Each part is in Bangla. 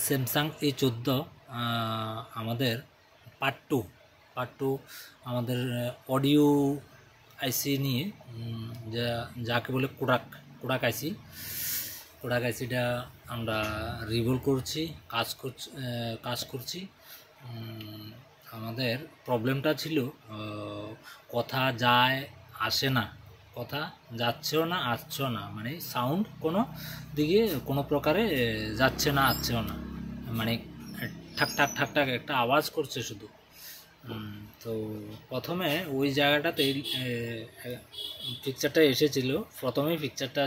স্যামসাং A14 আমাদের পার্ট টু আমাদের অডিও আইসি নিয়ে যাকে বলে কোডাক আইসিটা আমরা রিভলভ করছি, কাজ করছি। আমাদের প্রবলেমটা ছিল কথা যায় আসে না, কথা যাচ্ছেও না আসছেও না, মানে সাউন্ড কোনো দিকে কোনো প্রকারে যাচ্ছে না আসছেও না, মানে ঠাক ঠাক ঠাক ঠাক একটা আওয়াজ করছে শুধু। তো প্রথমে ওই জায়গাটাতে পিকচারটা এসেছিল। প্রথমে পিকচারটা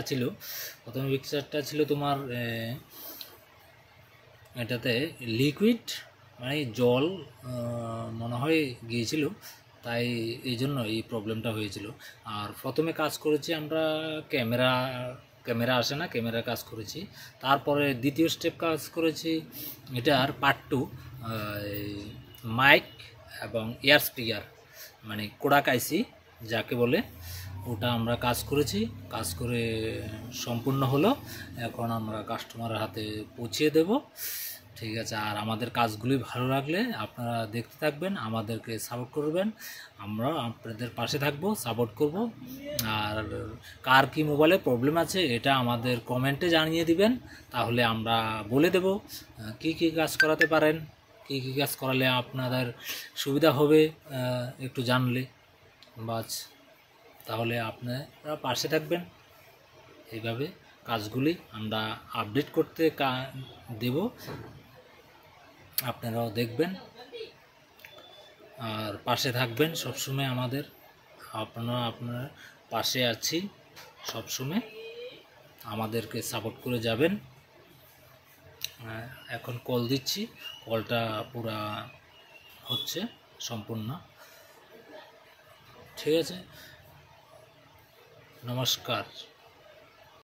ছিল তোমার এটাতে লিকুইড মানে জল মনে হয় গিয়েছিল, তাই এই জন্য এই প্রবলেমটা হয়েছিল। আর প্রথমে কাজ করেছি আমরা ক্যামেরা আসে না, ক্যামেরা কাজ করেছি। তারপরে দ্বিতীয় স্টেপ কাজ করেছি এটার পার্ট টু, মাইক এবং এয়ার স্পিকার মানে কোডাক আইসি যাকে বলে, ওটা আমরা কাজ করেছি। কাজ করে সম্পূর্ণ হলো, এখন আমরা কাস্টমারের হাতে পৌঁছিয়ে দেব। ঠিক আছে, আর আমাদের কাজগুলি ভালো লাগলে আপনারা দেখতে থাকবেন, আমাদেরকে সাপোর্ট করবেন, আমরা আপনাদের পাশে থাকবো, সাপোর্ট করব। আর কার কি মোবাইলে প্রবলেম আছে এটা আমাদের কমেন্টে জানিয়ে দিবেন, তাহলে আমরা বলে দেব কি কি কাজ করাতে পারেন, কি কি কাজ করালে আপনাদের সুবিধা হবে একটু জানলে বাস। তাহলে আপনারা পাশে থাকবেন, এইভাবে কাজগুলি আমরা আপডেট করতে দেব, আপনারাও দেখবেন আর পাশে থাকবেন সবসময় আমাদের। আপনার পাশে আছি সবসময়, আমাদেরকে সাপোর্ট করে যাবেন। এখন কল দিচ্ছি, কলটা পুরা হচ্ছে সম্পূর্ণ। ঠিক আছে, নমস্কার।